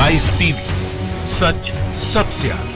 Live TV, सच सबसे आगे।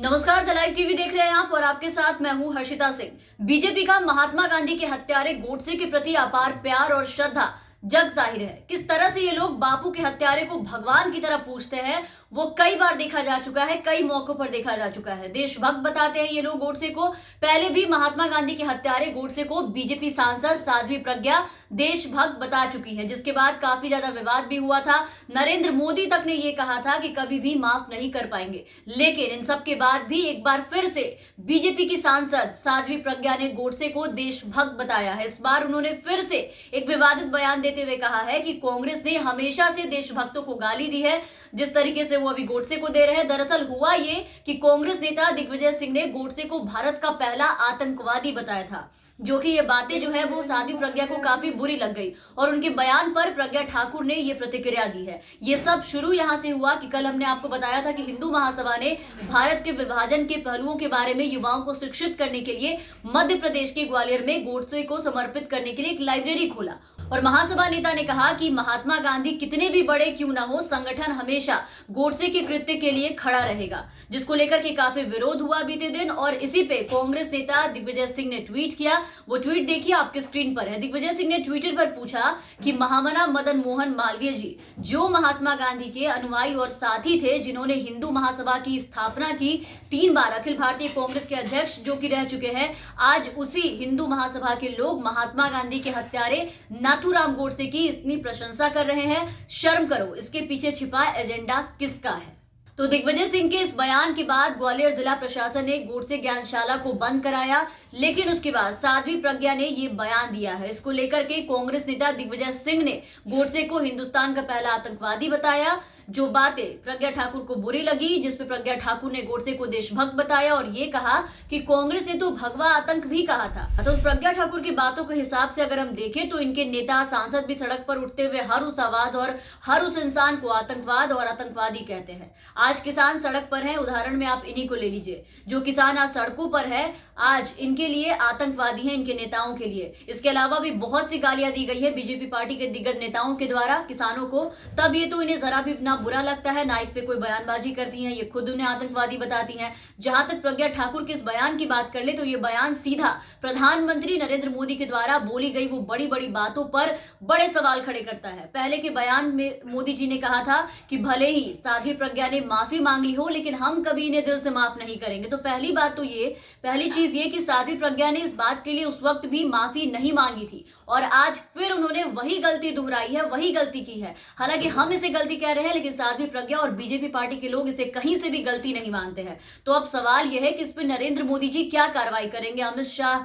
नमस्कार, द लाइव टीवी देख रहे हैं आप और आपके साथ मैं हूं हर्षिता सिंह। बीजेपी का महात्मा गांधी के हत्यारे गोडसे के प्रति अपार प्यार और श्रद्धा जग जाहिर है। किस तरह से ये लोग बापू के हत्यारे को भगवान की तरह पूजते हैं वो कई बार देखा जा चुका है, कई मौकों पर देखा जा चुका है। देशभक्त बताते हैं ये लोग गोडसे को। पहले भी महात्मा गांधी के हत्यारे गोडसे को बीजेपी सांसद साध्वी प्रज्ञा देशभक्त बता चुकी है, जिसके बाद काफी ज्यादा विवाद भी हुआ था। नरेंद्र मोदी तक ने ये कहा था कि कभी भी माफ नहीं कर पाएंगे। लेकिन इन सब के बाद भी एक बार फिर से बीजेपी की सांसद साध्वी प्रज्ञा ने गोडसे को देशभक्त बताया है। इस बार उन्होंने फिर से एक विवादित बयान देते हुए कहा है कि कांग्रेस ने हमेशा से देशभक्तों को गाली दी है, जिस तरीके से वो अभी गोडसे को दे रहे हैं। दरअसल हुआ ये कि कांग्रेस नेता दिग्विजय सिंह ने गोडसे को भारत का पहला आतंकवादी बताया था, जो कि ये बातें जो है वो साध्वी प्रज्ञा को काफी बुरी लग गई और उनके बयान पर प्रज्ञा ठाकुर ने ये प्रतिक्रिया दी है। ये सब शुरू यहां से हुआ कि कल हमने आपको बताया था कि हिंदू महासभा ने भारत के विभाजन के पहलुओं के बारे में युवाओं को शिक्षित करने के लिए मध्य प्रदेश के ग्वालियर में गोडसे को समर्पित करने के लिए एक लाइब्रेरी खोला। और महासभा नेता ने कहा कि महात्मा गांधी कितने भी बड़े क्यों ना हो, संगठन हमेशा गोडसे के कृत्य के लिए खड़ा रहेगा, जिसको लेकर के काफी विरोध हुआ बीते दिन। और इसी पे कांग्रेस नेता दिग्विजय सिंह ने ट्वीट किया। वो ट्वीट देखिए, आपके स्क्रीन पर है। दिग्विजय सिंह ने ट्विटर पर पूछा कि महामना मदन मोहन मालवीय जी, जो महात्मा गांधी के अनुयायी और साथी थे, जिन्होंने हिंदू महासभा की स्थापना की, 3 बार अखिल भारतीय कांग्रेस के अध्यक्ष जो कि रह चुके हैं, आज उसी हिंदू महासभा के लोग महात्मा गांधी के हत्यारे नाथूराम गोडसे की इतनी प्रशंसा कर रहे हैं। शर्म करो, इसके पीछे छिपा एजेंडा किसका है? तो दिग्विजय सिंह के इस बयान के बाद ग्वालियर जिला प्रशासन ने गोडसे ज्ञानशाला को बंद कराया, लेकिन उसके बाद साध्वी प्रज्ञा ने ये बयान दिया है। इसको लेकर के कांग्रेस नेता दिग्विजय सिंह ने गोडसे को हिंदुस्तान का पहला आतंकवादी बताया। जो बातें प्रज्ञा ठाकुर को बुरी लगी, जिसपे प्रज्ञा ठाकुर ने गोडसे को देशभक्त बताया और ये कहा कि कांग्रेस ने तो भगवा आतंक भी कहा था। तो प्रज्ञा ठाकुर की बातों के हिसाब से अगर हम देखें तो इनके नेता सांसद भी सड़क पर उठते हुए हर उस आवाज और हर उस इंसान को आतंकवाद और आतंकवादी कहते हैं। आज किसान सड़क पर हैं, उदाहरण में आप इन्हीं को ले लीजिए। जो किसान आज सड़कों पर है, आज इनके लिए आतंकवादी हैं, इनके नेताओं के लिए। इसके अलावा भी बहुत सी गालियां दी गई है बीजेपी पार्टी के दिग्गज नेताओं के द्वारा किसानों को। तब ये तो इन्हें जरा भी ना बुरा लगता है, ना इस पे कोई बयानबाजी करती हैं। ये खुद उन्हें आतंकवादी बताती हैं। जहां तक प्रज्ञा ठाकुर के इस बयान की बात कर ले तो ये बयान सीधा प्रधानमंत्री नरेंद्र मोदी के द्वारा बोली गई वो बड़ी बड़ी बातों पर बड़े सवाल खड़े करता है। पहले के बयान में मोदी जी ने कहा था कि भले ही साध्वी प्रज्ञा ने माफी मांग ली हो, लेकिन हम कभी इन्हें दिल से माफ नहीं करेंगे। तो पहली बात तो ये, पहली चीज ये कि साध्वी प्रज्ञा ने इस बात के लिए उस वक्त भी माफी नहीं मांगी थी और आज फिर उन्होंने वही गलती दोहराई है, वही गलती की है। हालांकि हम इसे गलती कह रहे हैं, लेकिन साध्वी प्रज्ञा और बीजेपी पार्टी के लोग इसे कहीं से भी गलती नहीं मानते हैं। तो अब सवाल यह है कि इस पर नरेंद्र मोदी जी क्या कार्रवाई करेंगे, अमित शाह,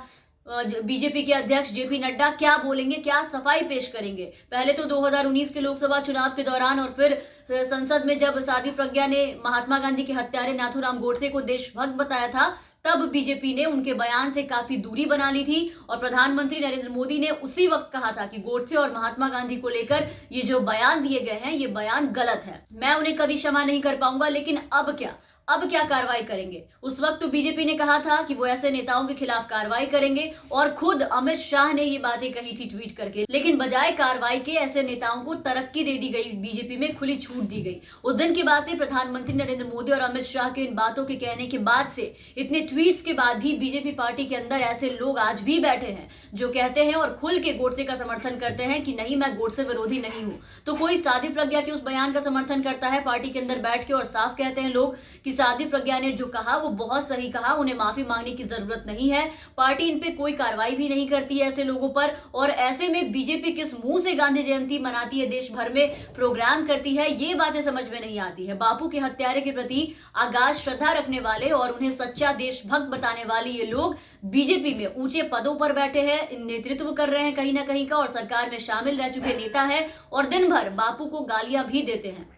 बीजेपी के अध्यक्ष जेपी नड्डा क्या बोलेंगे, क्या सफाई पेश करेंगे? पहले तो 2019 के लोकसभा चुनाव के दौरान और फिर संसद में जब साध्वी प्रज्ञा ने महात्मा गांधी के हत्यारे नाथूराम गोडसे को देशभक्त बताया था, तब बीजेपी ने उनके बयान से काफी दूरी बना ली थी और प्रधानमंत्री नरेंद्र मोदी ने उसी वक्त कहा था कि गोडसे और महात्मा गांधी को लेकर ये जो बयान दिए गए हैं, ये बयान गलत है, मैं उन्हें कभी क्षमा नहीं कर पाऊंगा। लेकिन अब क्या कार्रवाई करेंगे? उस वक्त तो बीजेपी ने कहा था कि वो ऐसे नेताओं के खिलाफ कार्रवाई करेंगे और खुद अमित शाह ने ये बातें कही थी ट्वीट करके। लेकिन बजाय कार्रवाई के ऐसे नेताओं को तरक्की दे दी गई, बीजेपी में खुली छूट दी गई। उस दिन के बाद से प्रधानमंत्री नरेंद्र मोदी और अमित शाह के इन बातों के कहने के बाद से, इतने ट्वीट्स के बाद भी बीजेपी पार्टी के अंदर ऐसे लोग आज भी बैठे हैं जो कहते हैं और खुल के गोडसे का समर्थन करते हैं कि नहीं, मैं गोडसे विरोधी नहीं हूं। तो कोई साध्वी प्रज्ञा के उस बयान का समर्थन करता है पार्टी के अंदर बैठ के और साफ कहते हैं लोग कि साध्वी प्रज्ञा ने जो कहा वो बहुत सही कहा, उन्हें माफी मांगने की जरूरत नहीं है। पार्टी इन पे कोई कार्रवाई भी नहीं करती है ऐसे लोगों पर। और ऐसे में बीजेपी किस मुंह से गांधी जयंती मनाती है, देश भर में प्रोग्राम करती है, ये बातें समझ में नहीं आती है। बापू के हत्यारे के प्रति अगाध श्रद्धा रखने वाले और उन्हें सच्चा देशभक्त बताने वाले ये लोग बीजेपी में ऊंचे पदों पर बैठे हैं, नेतृत्व कर रहे हैं कहीं ना कहीं का, और सरकार में शामिल रह चुके नेता है और दिन भर बापू को गालियां भी देते हैं।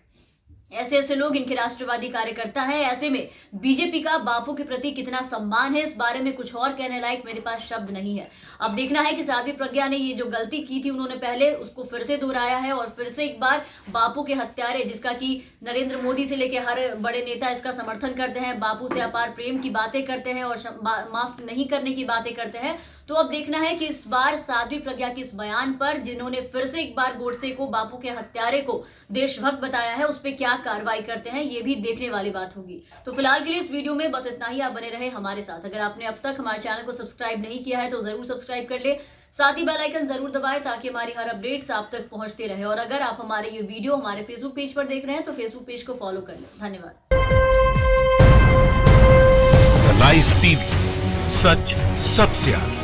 ऐसे लोग इनके राष्ट्रवादी कार्यकर्ता है। ऐसे में बीजेपी का बापू के प्रति कितना सम्मान है, इस बारे में कुछ और कहने लायक मेरे पास शब्द नहीं है। अब देखना है कि साध्वी प्रज्ञा ने ये जो गलती की थी उन्होंने पहले उसको फिर से दोहराया है और फिर से एक बार बापू के हत्यारे, जिसका कि नरेंद्र मोदी से लेकर हर बड़े नेता इसका समर्थन करते हैं, बापू से अपार प्रेम की बातें करते हैं और माफ नहीं करने की बातें करते हैं, तो अब देखना है कि इस बार साध्वी प्रज्ञा के इस बयान पर, जिन्होंने फिर से एक बार गोडसे को बापू के हत्यारे को देशभक्त बताया है, उस पर क्या कार्रवाई करते हैं, ये भी देखने वाली बात होगी। तो फिलहाल के लिए इस वीडियो में बस इतना ही। आप बने रहे हमारे साथ। अगर आपने अब तक हमारे चैनल को सब्सक्राइब नहीं किया है तो जरूर सब्सक्राइब कर ले, साथ ही बेल आइकन जरूर दबाएं ताकि हमारी हर अपडेट्स आप तक पहुंचते रहे। और अगर आप हमारे ये वीडियो हमारे फेसबुक पेज पर देख रहे हैं तो फेसबुक पेज को फॉलो कर लें। धन्यवाद। लाइव टीवी, सच सबसे आगे।